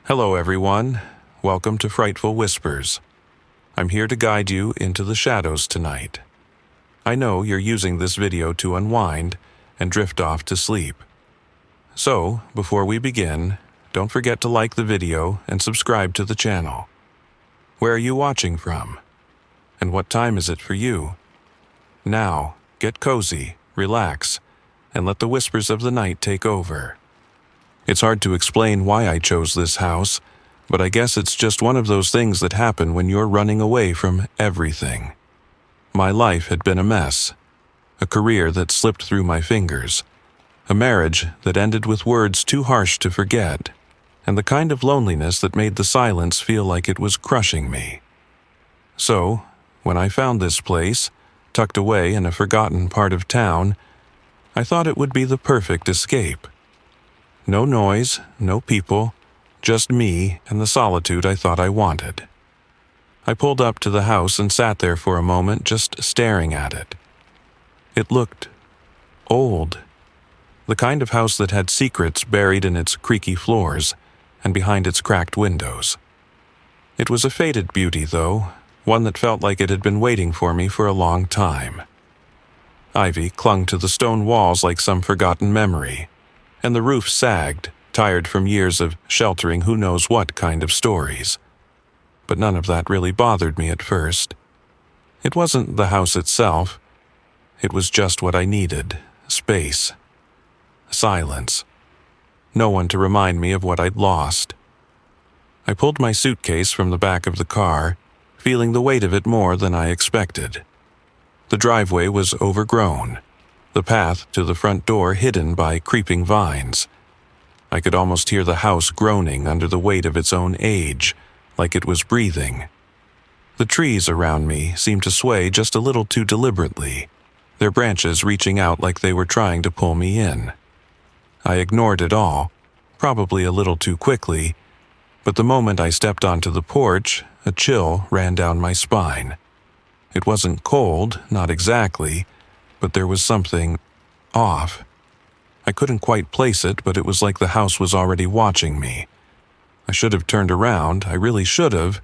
Hello everyone, welcome to Frightful Whispers. I'm here to guide you into the shadows tonight. I know you're using this video to unwind and drift off to sleep. So, before we begin, don't forget to like the video and subscribe to the channel. Where are you watching from? And what time is it for you? Now, get cozy, relax, and let the whispers of the night take over. It's hard to explain why I chose this house, but I guess it's just one of those things that happen when you're running away from everything. My life had been a mess, a career that slipped through my fingers, a marriage that ended with words too harsh to forget, and the kind of loneliness that made the silence feel like it was crushing me. So, when I found this place, tucked away in a forgotten part of town, I thought it would be the perfect escape. No noise, no people, just me and the solitude I thought I wanted. I pulled up to the house and sat there for a moment just staring at it. It looked old. The kind of house that had secrets buried in its creaky floors and behind its cracked windows. It was a faded beauty, though, one that felt like it had been waiting for me for a long time. Ivy clung to the stone walls like some forgotten memory, and the roof sagged, tired from years of sheltering who knows what kind of stories. But none of that really bothered me at first. It wasn't the house itself. It was just what I needed: space. Silence. No one to remind me of what I'd lost. I pulled my suitcase from the back of the car, feeling the weight of it more than I expected. The driveway was overgrown, the path to the front door hidden by creeping vines. I could almost hear the house groaning under the weight of its own age, like it was breathing. The trees around me seemed to sway just a little too deliberately, their branches reaching out like they were trying to pull me in. I ignored it all, probably a little too quickly, but the moment I stepped onto the porch, a chill ran down my spine. It wasn't cold, not exactly, but there was something off. I couldn't quite place it, but it was like the house was already watching me. I should have turned around, I really should have,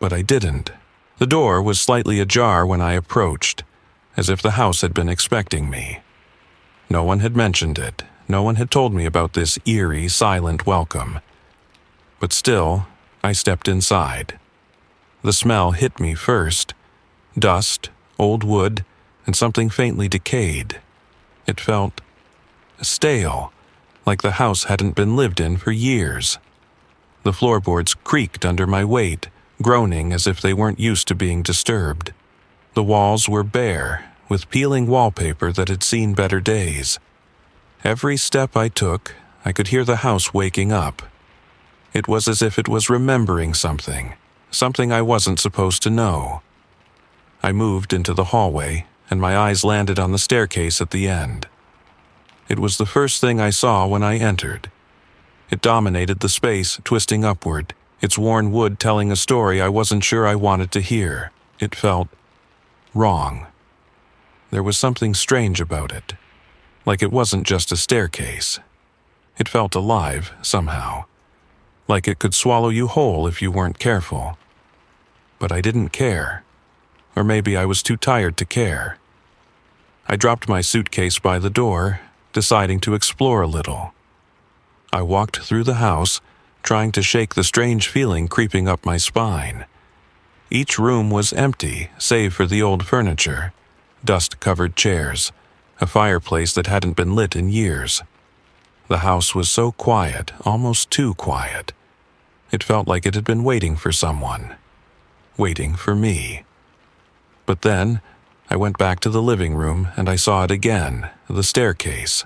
but I didn't. The door was slightly ajar when I approached, as if the house had been expecting me. No one had mentioned it. No one had told me about this eerie, silent welcome. But still, I stepped inside. The smell hit me first. Dust, old wood, and something faintly decayed. It felt stale, like the house hadn't been lived in for years. The floorboards creaked under my weight, groaning as if they weren't used to being disturbed. The walls were bare, with peeling wallpaper that had seen better days. Every step I took, I could hear the house waking up. It was as if it was remembering something I wasn't supposed to know. I moved into the hallway, and my eyes landed on the staircase at the end. It was the first thing I saw when I entered. It dominated the space, twisting upward, its worn wood telling a story I wasn't sure I wanted to hear. It felt wrong. There was something strange about it, like it wasn't just a staircase. It felt alive, somehow, like it could swallow you whole if you weren't careful. But I didn't care. Or maybe I was too tired to care. I dropped my suitcase by the door, deciding to explore a little. I walked through the house, trying to shake the strange feeling creeping up my spine. Each room was empty, save for the old furniture, dust-covered chairs, a fireplace that hadn't been lit in years. The house was so quiet, almost too quiet. It felt like it had been waiting for someone. Waiting for me. But then, I went back to the living room and I saw it again, the staircase.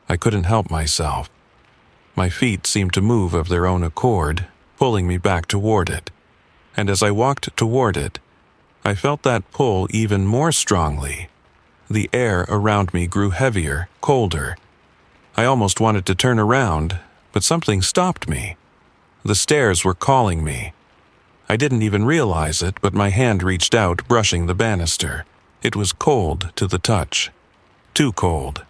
I couldn't help myself. My feet seemed to move of their own accord, pulling me back toward it. And as I walked toward it, I felt that pull even more strongly. The air around me grew heavier, colder. I almost wanted to turn around, but something stopped me. The stairs were calling me. I didn't even realize it, but my hand reached out, brushing the banister. It was cold to the touch. Too cold.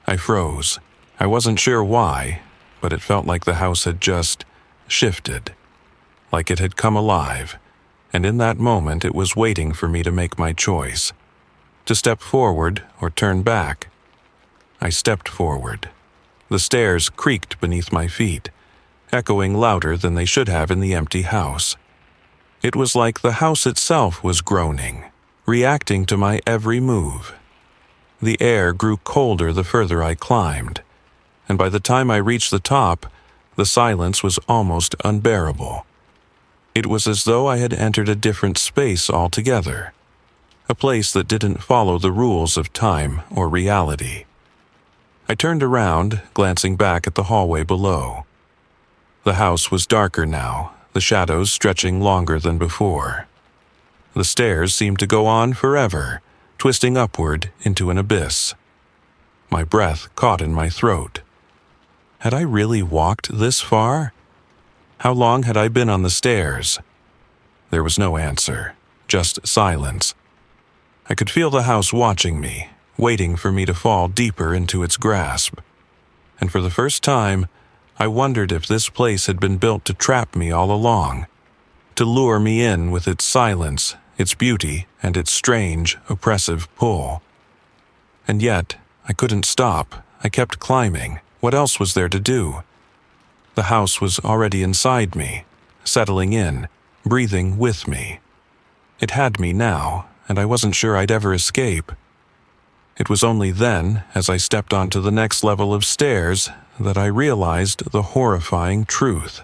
I froze. I wasn't sure why, but it felt like the house had just shifted, like it had come alive, and in that moment it was waiting for me to make my choice, to step forward or turn back. I stepped forward. The stairs creaked beneath my feet, echoing louder than they should have in the empty house. It was like the house itself was groaning, reacting to my every move. The air grew colder the further I climbed, and by the time I reached the top, the silence was almost unbearable. It was as though I had entered a different space altogether, a place that didn't follow the rules of time or reality. I turned around, glancing back at the hallway below. The house was darker now, the shadows stretching longer than before. The stairs seemed to go on forever, twisting upward into an abyss. My breath caught in my throat. Had I really walked this far? How long had I been on the stairs? There was no answer, just silence. I could feel the house watching me, waiting for me to fall deeper into its grasp. And for the first time, I wondered if this place had been built to trap me all along, to lure me in with its silence, its beauty, and its strange, oppressive pull. And yet, I couldn't stop. I kept climbing. What else was there to do? The house was already inside me, settling in, breathing with me. It had me now, and I wasn't sure I'd ever escape. It was only then, as I stepped onto the next level of stairs, that I realized the horrifying truth.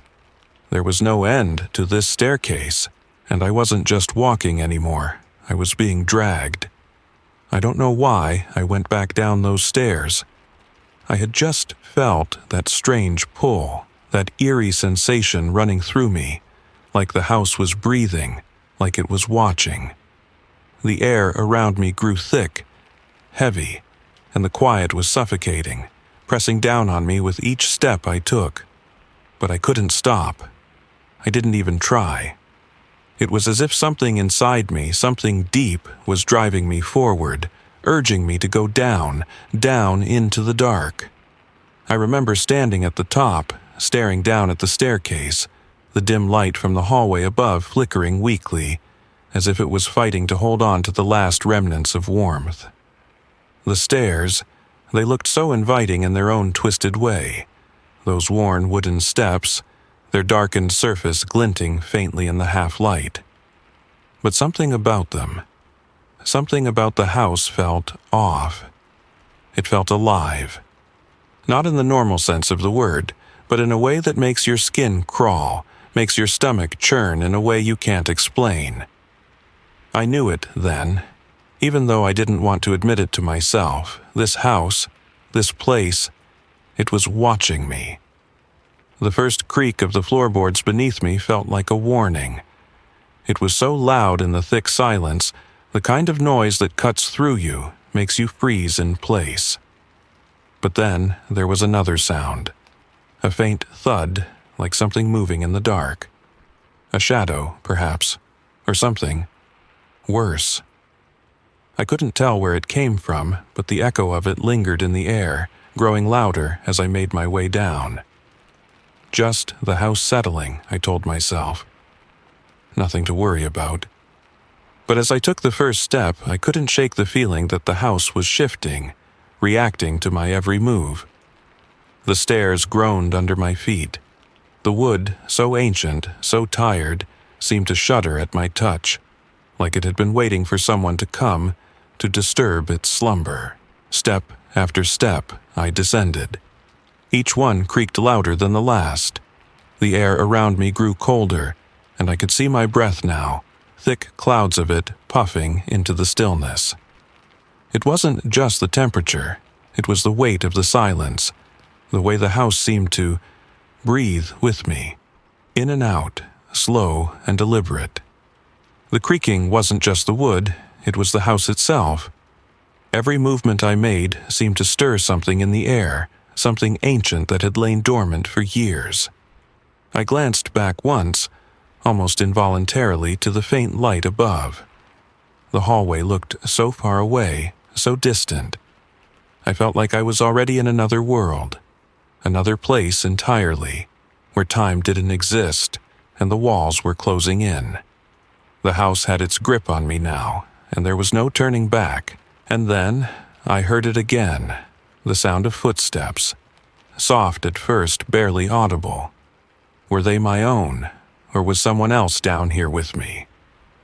There was no end to this staircase, and I wasn't just walking anymore. I was being dragged. I don't know why I went back down those stairs. I had just felt that strange pull, that eerie sensation running through me, like the house was breathing, like it was watching. The air around me grew thick, heavy, and the quiet was suffocating, pressing down on me with each step I took. But I couldn't stop. I didn't even try. It was as if something inside me, something deep, was driving me forward, urging me to go down, down into the dark. I remember standing at the top, staring down at the staircase, the dim light from the hallway above flickering weakly, as if it was fighting to hold on to the last remnants of warmth. The stairs, they looked so inviting in their own twisted way. Those worn wooden steps, their darkened surface glinting faintly in the half-light. But something about them, something about the house felt off. It felt alive. Not in the normal sense of the word, but in a way that makes your skin crawl, makes your stomach churn in a way you can't explain. I knew it then, even though I didn't want to admit it to myself. This house, this place, it was watching me. The first creak of the floorboards beneath me felt like a warning. It was so loud in the thick silence, the kind of noise that cuts through you, makes you freeze in place. But then there was another sound, a faint thud, like something moving in the dark. A shadow, perhaps, or something worse. I couldn't tell where it came from, but the echo of it lingered in the air, growing louder as I made my way down. Just the house settling, I told myself. Nothing to worry about. But as I took the first step, I couldn't shake the feeling that the house was shifting, reacting to my every move. The stairs groaned under my feet. The wood, so ancient, so tired, seemed to shudder at my touch, like it had been waiting for someone to come to disturb its slumber. Step after step, I descended. Each one creaked louder than the last. The air around me grew colder, and I could see my breath now, thick clouds of it puffing into the stillness. It wasn't just the temperature, it was the weight of the silence, the way the house seemed to breathe with me, in and out, slow and deliberate. The creaking wasn't just the wood, it was the house itself. Every movement I made seemed to stir something in the air, something ancient that had lain dormant for years. I glanced back once, almost involuntarily, to the faint light above. The hallway looked so far away, so distant. I felt like I was already in another world, another place entirely, where time didn't exist and the walls were closing in. The house had its grip on me now, and there was no turning back. And then I heard it again, the sound of footsteps. Soft at first, barely audible. Were they my own, or was someone else down here with me?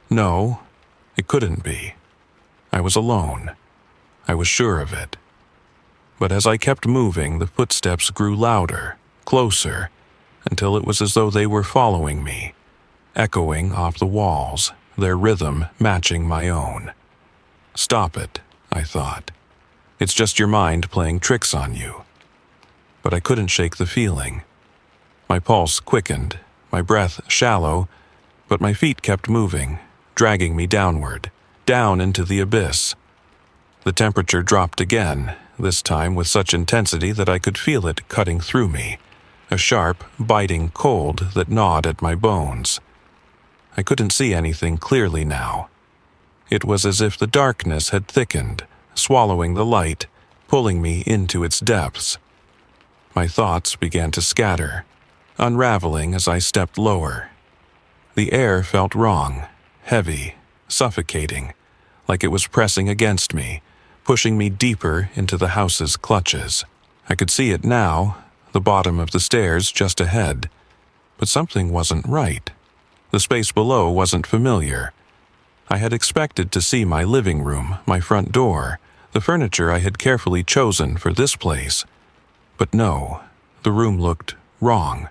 No, it couldn't be. I was alone. I was sure of it. But as I kept moving, the footsteps grew louder, closer, until it was as though they were following me, echoing off the walls, their rhythm matching my own. Stop it, I thought. It's just your mind playing tricks on you. But I couldn't shake the feeling. My pulse quickened, my breath shallow, but my feet kept moving, dragging me downward, down into the abyss. The temperature dropped again, this time with such intensity that I could feel it cutting through me, a sharp, biting cold that gnawed at my bones. I couldn't see anything clearly now. It was as if the darkness had thickened, swallowing the light, pulling me into its depths. My thoughts began to scatter, unraveling as I stepped lower. The air felt wrong, heavy, suffocating, like it was pressing against me, pushing me deeper into the house's clutches. I could see it now, the bottom of the stairs just ahead. But something wasn't right. The space below wasn't familiar. I had expected to see my living room, my front door, the furniture I had carefully chosen for this place. But no, the room looked wrong.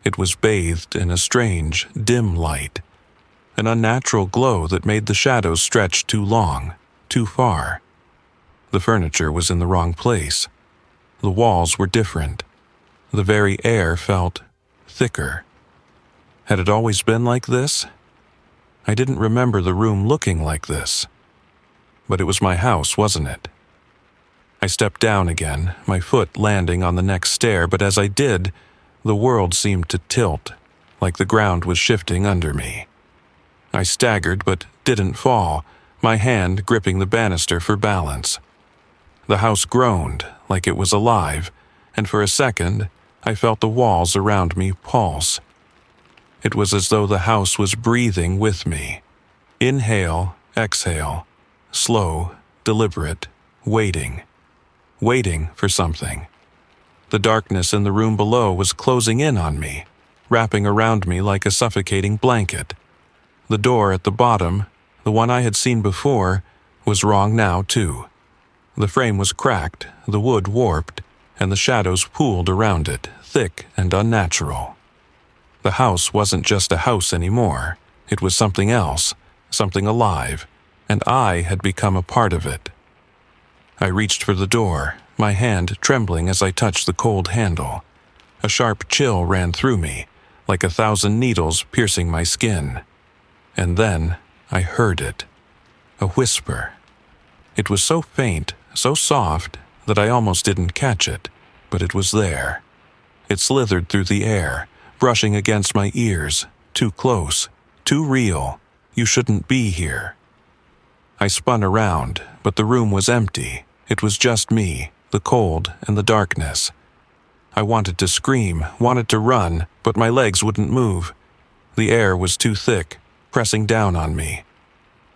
It was bathed in a strange, dim light, an unnatural glow that made the shadows stretch too long, too far. The furniture was in the wrong place. The walls were different. The very air felt thicker. Had it always been like this? I didn't remember the room looking like this. But it was my house, wasn't it? I stepped down again, my foot landing on the next stair, but as I did, the world seemed to tilt, like the ground was shifting under me. I staggered but didn't fall, my hand gripping the banister for balance. The house groaned, like it was alive, and for a second, I felt the walls around me pulse. It was as though the house was breathing with me. Inhale, exhale, slow, deliberate, waiting for something. The darkness in the room below was closing in on me, wrapping around me like a suffocating blanket. The door at the bottom, the one I had seen before, was wrong now too. The frame was cracked, the wood warped, and the shadows pooled around it, thick and unnatural. The house wasn't just a house anymore. It was something else, something alive, and I had become a part of it. I reached for the door, my hand trembling as I touched the cold handle. A sharp chill ran through me, like 1,000 needles piercing my skin. And then I heard it. A whisper. It was so faint, so soft, that I almost didn't catch it, but it was there. It slithered through the air, brushing against my ears, too close, too real. You shouldn't be here. I spun around, but the room was empty. It was just me, the cold and the darkness. I wanted to scream, wanted to run, but my legs wouldn't move. The air was too thick, pressing down on me.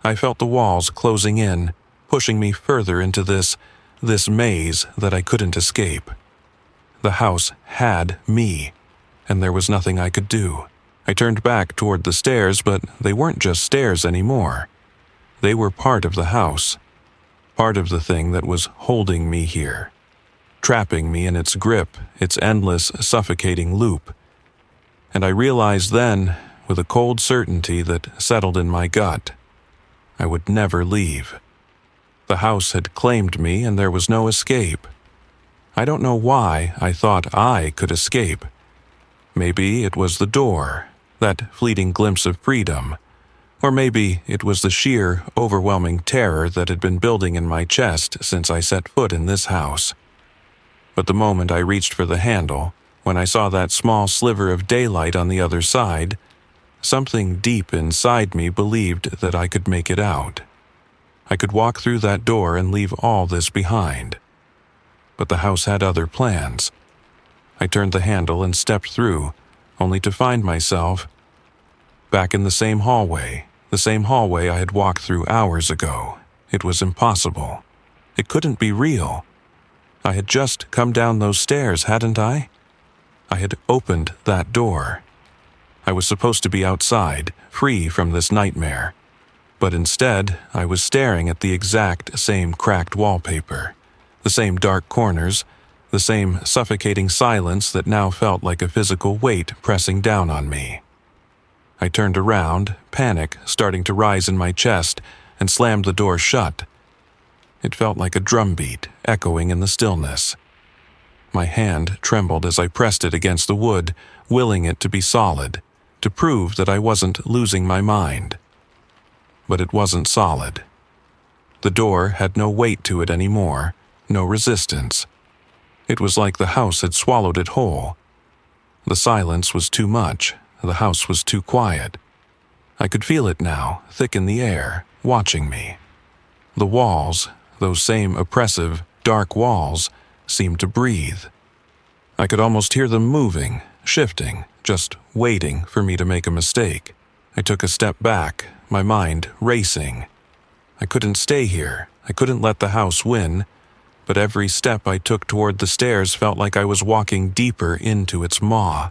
I felt the walls closing in, pushing me further into this maze that I couldn't escape. The house had me, and there was nothing I could do. I turned back toward the stairs, but they weren't just stairs anymore. They were part of the house, part of the thing that was holding me here, trapping me in its grip, its endless, suffocating loop. And I realized then, with a cold certainty that settled in my gut, I would never leave. The house had claimed me, and there was no escape. I don't know why I thought I could escape. Maybe it was the door, that fleeting glimpse of freedom. Or maybe it was the sheer, overwhelming terror that had been building in my chest since I set foot in this house. But the moment I reached for the handle, when I saw that small sliver of daylight on the other side, something deep inside me believed that I could make it out. I could walk through that door and leave all this behind. But the house had other plans. I turned the handle and stepped through, only to find myself back in the same hallway I had walked through hours ago. It was impossible. It couldn't be real. I had just come down those stairs, hadn't I? I had opened that door. I was supposed to be outside, free from this nightmare. But instead, I was staring at the exact same cracked wallpaper, the same dark corners, the same suffocating silence that now felt like a physical weight pressing down on me. I turned around, panic starting to rise in my chest, and slammed the door shut. It felt like a drumbeat echoing in the stillness. My hand trembled as I pressed it against the wood, willing it to be solid, to prove that I wasn't losing my mind. But it wasn't solid. The door had no weight to it anymore, no resistance. It was like the house had swallowed it whole. The silence was too much. The house was too quiet. I could feel it now, thick in the air, watching me. The walls, those same oppressive, dark walls, seemed to breathe. I could almost hear them moving, shifting, just waiting for me to make a mistake. I took a step back, my mind racing. I couldn't stay here. I couldn't let the house win. But every step I took toward the stairs felt like I was walking deeper into its maw.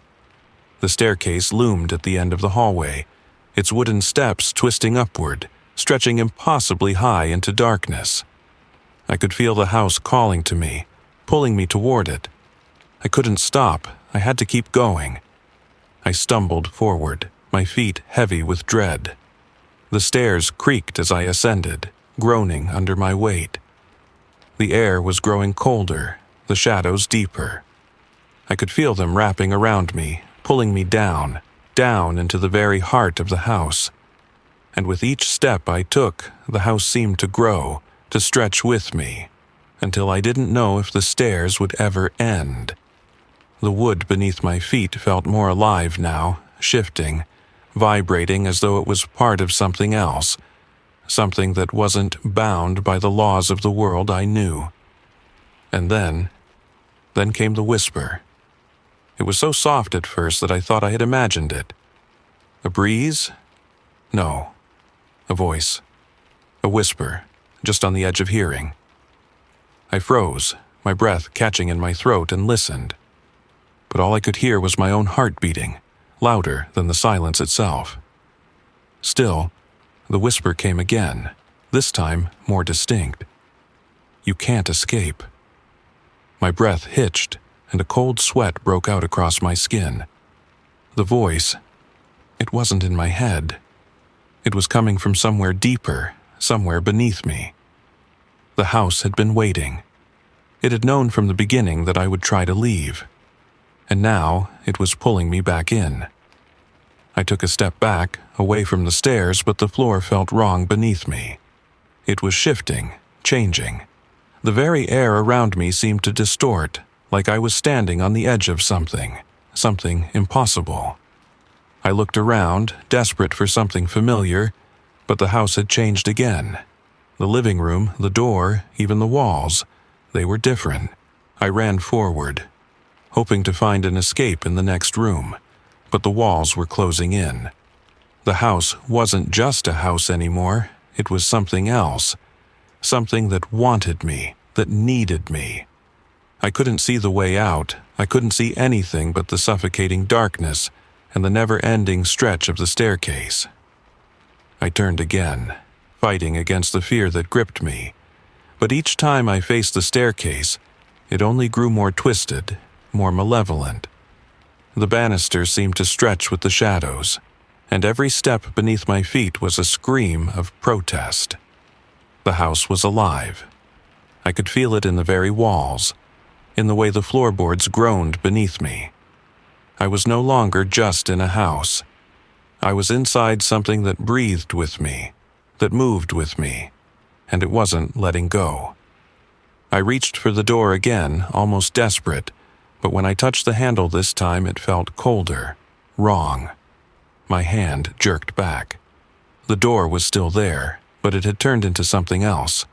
The staircase loomed at the end of the hallway, its wooden steps twisting upward, stretching impossibly high into darkness. I could feel the house calling to me, pulling me toward it. I couldn't stop. I had to keep going. I stumbled forward, my feet heavy with dread. The stairs creaked as I ascended, groaning under my weight. The air was growing colder, the shadows deeper. I could feel them wrapping around me, pulling me down, down into the very heart of the house. And with each step I took, the house seemed to grow, to stretch with me, until I didn't know if the stairs would ever end. The wood beneath my feet felt more alive now, shifting, vibrating as though it was part of something else, something that wasn't bound by the laws of the world I knew. And then came the whisper. It was so soft at first that I thought I had imagined it. A breeze? No. A voice. A whisper, just on the edge of hearing. I froze, my breath catching in my throat, and listened. But all I could hear was my own heart beating, louder than the silence itself. Still, the whisper came again, this time more distinct. You can't escape. My breath hitched, and a cold sweat broke out across my skin. The voice, it wasn't in my head. It was coming from somewhere deeper, somewhere beneath me. The house had been waiting. It had known from the beginning that I would try to leave. And now it was pulling me back in. I took a step back, away from the stairs, but the floor felt wrong beneath me. It was shifting, changing. The very air around me seemed to distort, like I was standing on the edge of something impossible. I looked around, desperate for something familiar, but the house had changed again. The living room, the door, even the walls, they were different. I ran forward, hoping to find an escape in the next room, but the walls were closing in. The house wasn't just a house anymore, it was something else, something that wanted me, that needed me. I couldn't see the way out. I couldn't see anything but the suffocating darkness and the never-ending stretch of the staircase. I turned again, fighting against the fear that gripped me. But each time I faced the staircase, it only grew more twisted, more malevolent. The banisters seemed to stretch with the shadows, and every step beneath my feet was a scream of protest. The house was alive. I could feel it in the very walls, in the way the floorboards groaned beneath me. I was no longer just in a house. I was inside something that breathed with me, that moved with me, and it wasn't letting go. I reached for the door again, almost desperate, but when I touched the handle this time it felt colder, wrong. My hand jerked back. The door was still there, but it had turned into something else.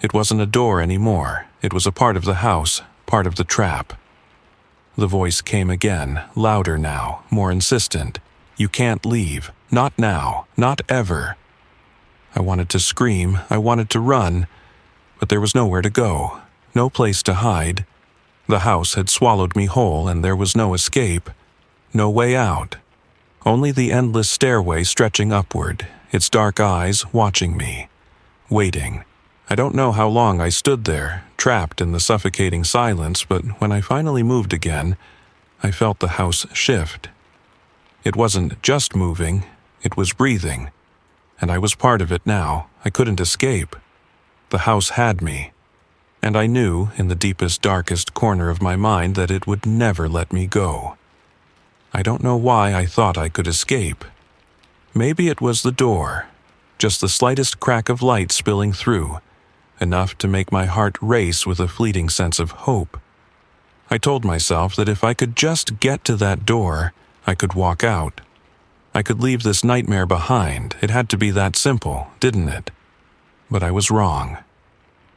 It wasn't a door anymore. It was a part of the house, part of the trap. The voice came again, louder now, more insistent. "You can't leave. Not now. Not ever." I wanted to scream, I wanted to run, but there was nowhere to go, no place to hide. The house had swallowed me whole and there was no escape, no way out. Only the endless stairway stretching upward, its dark eyes watching me, waiting. I don't know how long I stood there, trapped in the suffocating silence, but when I finally moved again, I felt the house shift. It wasn't just moving, it was breathing, and I was part of it now. I couldn't escape. The house had me, and I knew in the deepest, darkest corner of my mind that it would never let me go. I don't know why I thought I could escape. Maybe it was the door, just the slightest crack of light spilling through, enough to make my heart race with a fleeting sense of hope. I told myself that if I could just get to that door, I could walk out. I could leave this nightmare behind. It had to be that simple, didn't it? But I was wrong.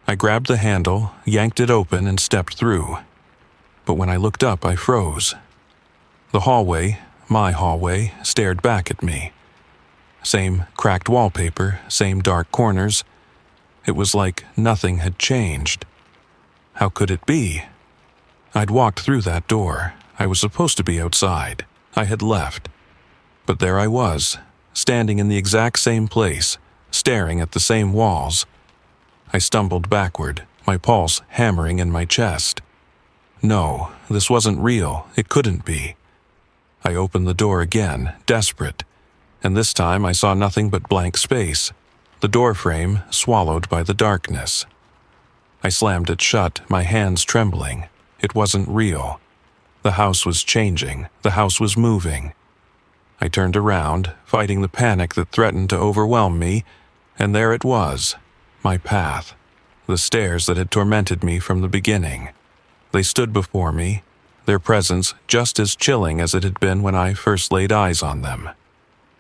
I grabbed the handle, yanked it open, and stepped through. But when I looked up, I froze. The hallway, my hallway, stared back at me. Same cracked wallpaper, same dark corners. It was like nothing had changed. How could it be? I'd walked through that door. I was supposed to be outside. I had left. But there I was, standing in the exact same place, staring at the same walls. I stumbled backward, my pulse hammering in my chest. No, this wasn't real. It couldn't be. I opened the door again, desperate, and this time I saw nothing but blank space, the door frame swallowed by the darkness. I slammed it shut, my hands trembling. It wasn't real. The house was changing. The house was moving. I turned around, fighting the panic that threatened to overwhelm me, and there it was, my path, the stairs that had tormented me from the beginning. They stood before me, their presence just as chilling as it had been when I first laid eyes on them.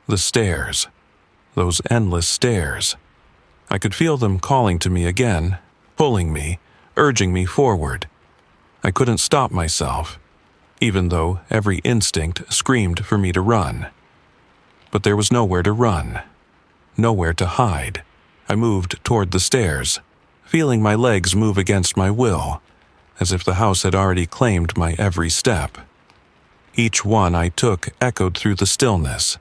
The stairs, those endless stairs. I could feel them calling to me again, pulling me, urging me forward. I couldn't stop myself, even though every instinct screamed for me to run. But there was nowhere to run, nowhere to hide. I moved toward the stairs, feeling my legs move against my will, as if the house had already claimed my every step. Each one I took echoed through the stillness,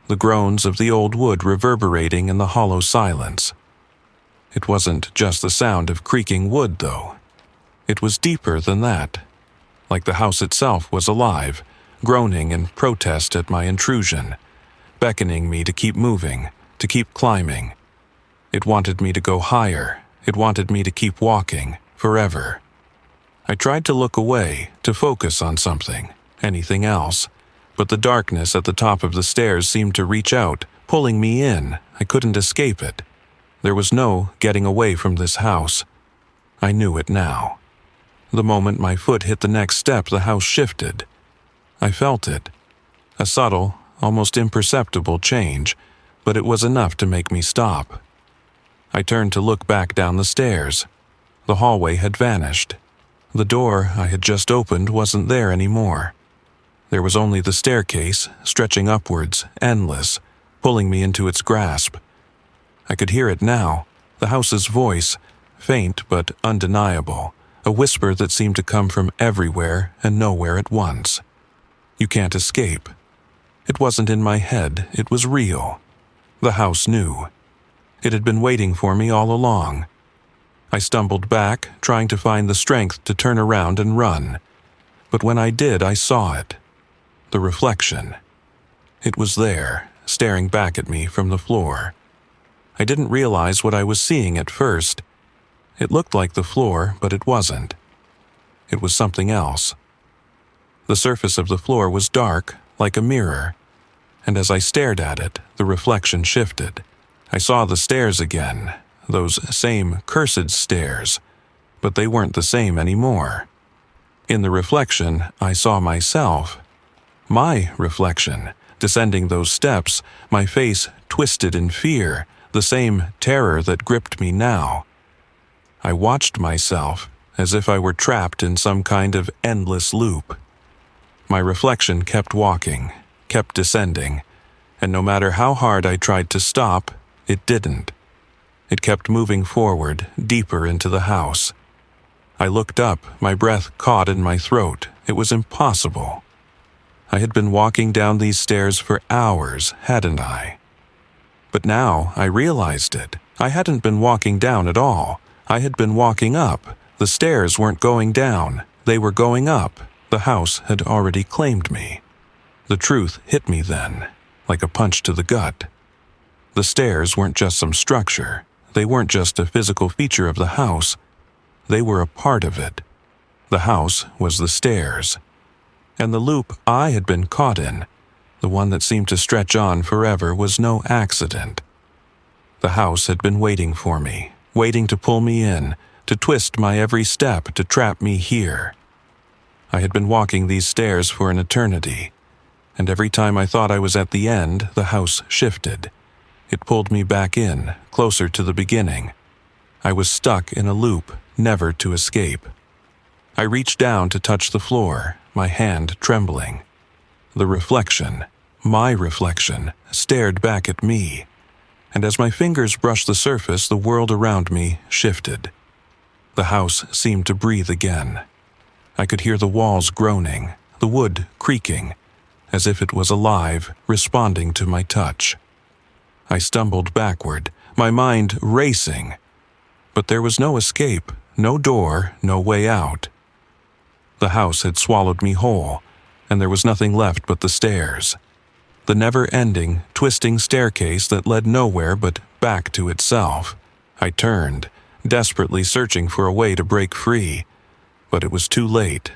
the groans of the old wood reverberating in the hollow silence. It wasn't just the sound of creaking wood, though. It was deeper than that, like the house itself was alive, groaning in protest at my intrusion, beckoning me to keep moving, to keep climbing. It wanted me to go higher. It wanted me to keep walking, forever. I tried to look away, to focus on something, anything else, but the darkness at the top of the stairs seemed to reach out, pulling me in. I couldn't escape it. There was no getting away from this house. I knew it now. The moment my foot hit the next step, the house shifted. I felt it. A subtle, almost imperceptible change, but it was enough to make me stop. I turned to look back down the stairs. The hallway had vanished. The door I had just opened wasn't there anymore. There was only the staircase, stretching upwards, endless, pulling me into its grasp. I could hear it now, the house's voice, faint but undeniable, a whisper that seemed to come from everywhere and nowhere at once. You can't escape. It wasn't in my head, it was real. The house knew. It had been waiting for me all along. I stumbled back, trying to find the strength to turn around and run. But when I did, I saw it. The reflection. It was there, staring back at me from the floor. I didn't realize what I was seeing at first. It looked like the floor, but it wasn't. It was something else. The surface of the floor was dark, like a mirror, and as I stared at it, the reflection shifted. I saw the stairs again, those same cursed stairs, but they weren't the same anymore. In the reflection, I saw myself. My reflection, descending those steps, my face twisted in fear, the same terror that gripped me now. I watched myself, as if I were trapped in some kind of endless loop. My reflection kept walking, kept descending, and no matter how hard I tried to stop, it didn't. It kept moving forward, deeper into the house. I looked up, my breath caught in my throat. It was impossible. I had been walking down these stairs for hours, hadn't I? But now I realized it. I hadn't been walking down at all. I had been walking up. The stairs weren't going down. They were going up. The house had already claimed me. The truth hit me then, like a punch to the gut. The stairs weren't just some structure. They weren't just a physical feature of the house. They were a part of it. The house was the stairs. And the loop I had been caught in, the one that seemed to stretch on forever, was no accident. The house had been waiting for me, waiting to pull me in, to twist my every step, to trap me here. I had been walking these stairs for an eternity, and every time I thought I was at the end, the house shifted. It pulled me back in, closer to the beginning. I was stuck in a loop, never to escape. I reached down to touch the floor, my hand trembling. The reflection, my reflection, stared back at me, and as my fingers brushed the surface, the world around me shifted. The house seemed to breathe again. I could hear the walls groaning, the wood creaking, as if it was alive, responding to my touch. I stumbled backward, my mind racing. But there was no escape, no door, no way out. The house had swallowed me whole, and there was nothing left but the stairs. The never-ending, twisting staircase that led nowhere but back to itself. I turned, desperately searching for a way to break free. But it was too late.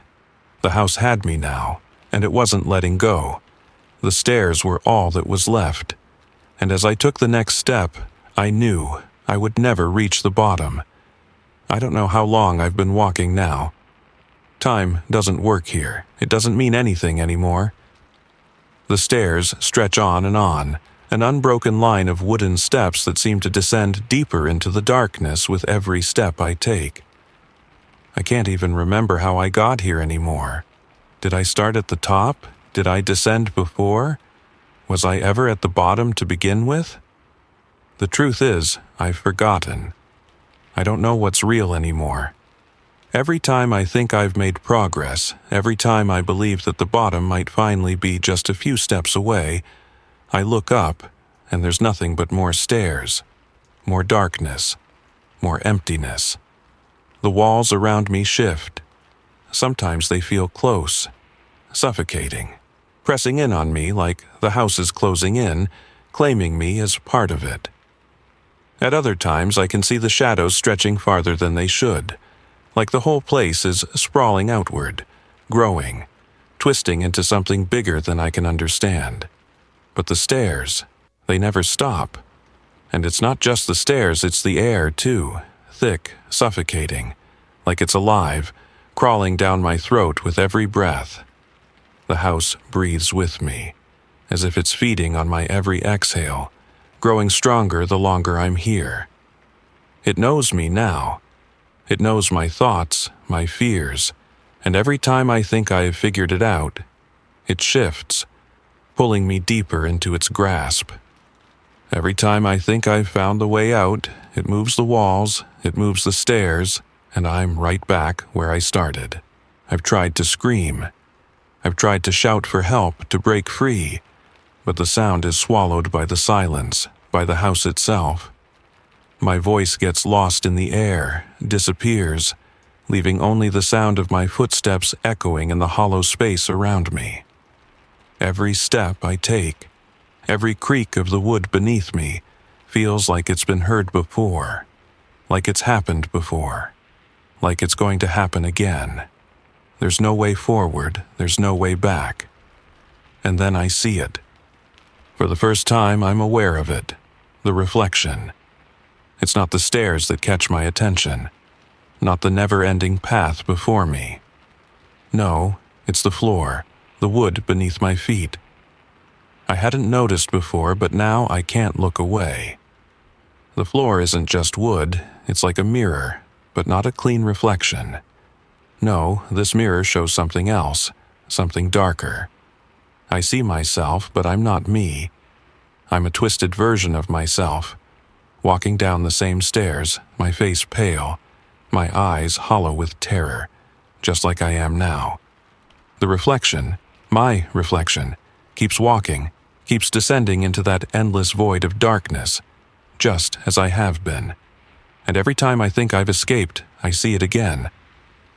The house had me now, and it wasn't letting go. The stairs were all that was left. And as I took the next step, I knew I would never reach the bottom. I don't know how long I've been walking now. Time doesn't work here. It doesn't mean anything anymore. The stairs stretch on, an unbroken line of wooden steps that seem to descend deeper into the darkness with every step I take. I can't even remember how I got here anymore. Did I start at the top? Did I descend before? Was I ever at the bottom to begin with? The truth is, I've forgotten. I don't know what's real anymore. Every time I think I've made progress, every time I believe that the bottom might finally be just a few steps away, I look up, and there's nothing but more stairs, more darkness, more emptiness. The walls around me shift. Sometimes they feel close, suffocating, pressing in on me like the house is closing in, claiming me as part of it. At other times, I can see the shadows stretching farther than they should, like the whole place is sprawling outward, growing, twisting into something bigger than I can understand. But the stairs, they never stop. And it's not just the stairs, it's the air, too, thick, suffocating, like it's alive, crawling down my throat with every breath. The house breathes with me, as if it's feeding on my every exhale, growing stronger the longer I'm here. It knows me now. It knows my thoughts, my fears, and every time I think I have figured it out, it shifts, pulling me deeper into its grasp. Every time I think I've found the way out, it moves the walls, it moves the stairs, and I'm right back where I started. I've tried to scream. I've tried to shout for help, to break free, but the sound is swallowed by the silence, by the house itself. My voice gets lost in the air, disappears, leaving only the sound of my footsteps echoing in the hollow space around me. Every step I take, every creak of the wood beneath me, feels like it's been heard before, like it's happened before, like it's going to happen again. There's no way forward, there's no way back. And then I see it. For the first time, I'm aware of it, the reflection. It's not the stairs that catch my attention, not the never-ending path before me. No, it's the floor, the wood beneath my feet. I hadn't noticed before, but now I can't look away. The floor isn't just wood, it's like a mirror, but not a clean reflection. No, this mirror shows something else, something darker. I see myself, but I'm not me. I'm a twisted version of myself, walking down the same stairs, my face pale, my eyes hollow with terror, just like I am now. The reflection, my reflection, keeps walking, keeps descending into that endless void of darkness, just as I have been. And every time I think I've escaped, I see it again.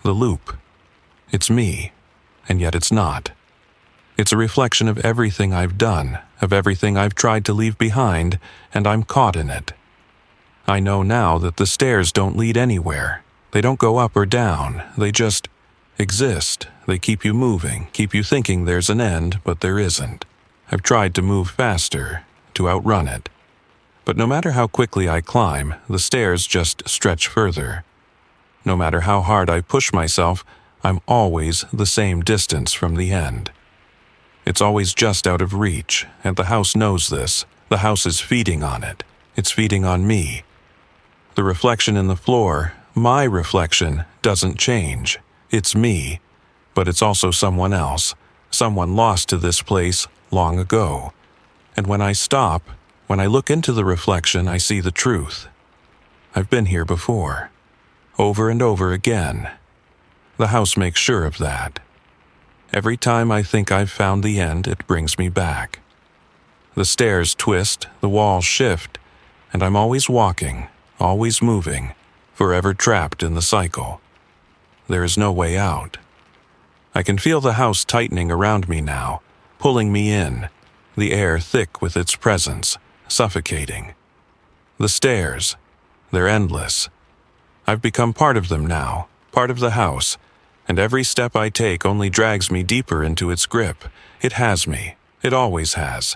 The loop. It's me, and yet it's not. It's a reflection of everything I've done, of everything I've tried to leave behind, and I'm caught in it. I know now that the stairs don't lead anywhere. They don't go up or down. They just exist. They keep you moving, keep you thinking there's an end, but there isn't. I've tried to move faster, to outrun it. But no matter how quickly I climb, the stairs just stretch further. No matter how hard I push myself, I'm always the same distance from the end. It's always just out of reach, and the house knows this. The house is feeding on it. It's feeding on me. The reflection in the floor, my reflection, doesn't change. It's me, but it's also someone else, someone lost to this place long ago. And when I stop, when I look into the reflection, I see the truth. I've been here before, over and over again. The house makes sure of that. Every time I think I've found the end, it brings me back. The stairs twist, the walls shift, and I'm always walking, always moving, forever trapped in the cycle. There is no way out. I can feel the house tightening around me now, pulling me in, the air thick with its presence, suffocating. The stairs, they're endless. I've become part of them now, part of the house, and every step I take only drags me deeper into its grip. It has me. It always has.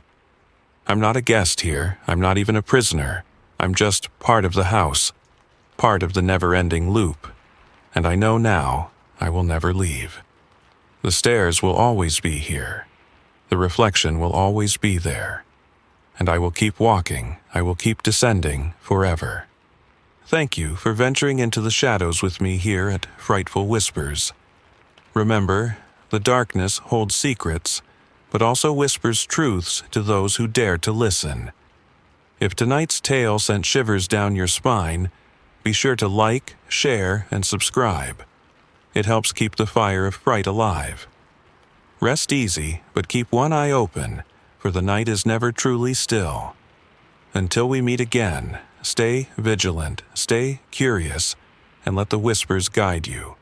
I'm not a guest here. I'm not even a prisoner. I'm just part of the house, part of the never-ending loop. And I know now I will never leave. The stairs will always be here. The reflection will always be there. And I will keep walking. I will keep descending forever. Thank you for venturing into the shadows with me here at Frightful Whispers. Remember, the darkness holds secrets, but also whispers truths to those who dare to listen. If tonight's tale sent shivers down your spine, be sure to like, share, and subscribe. It helps keep the fire of fright alive. Rest easy, but keep one eye open, for the night is never truly still. Until we meet again, stay vigilant, stay curious, and let the whispers guide you.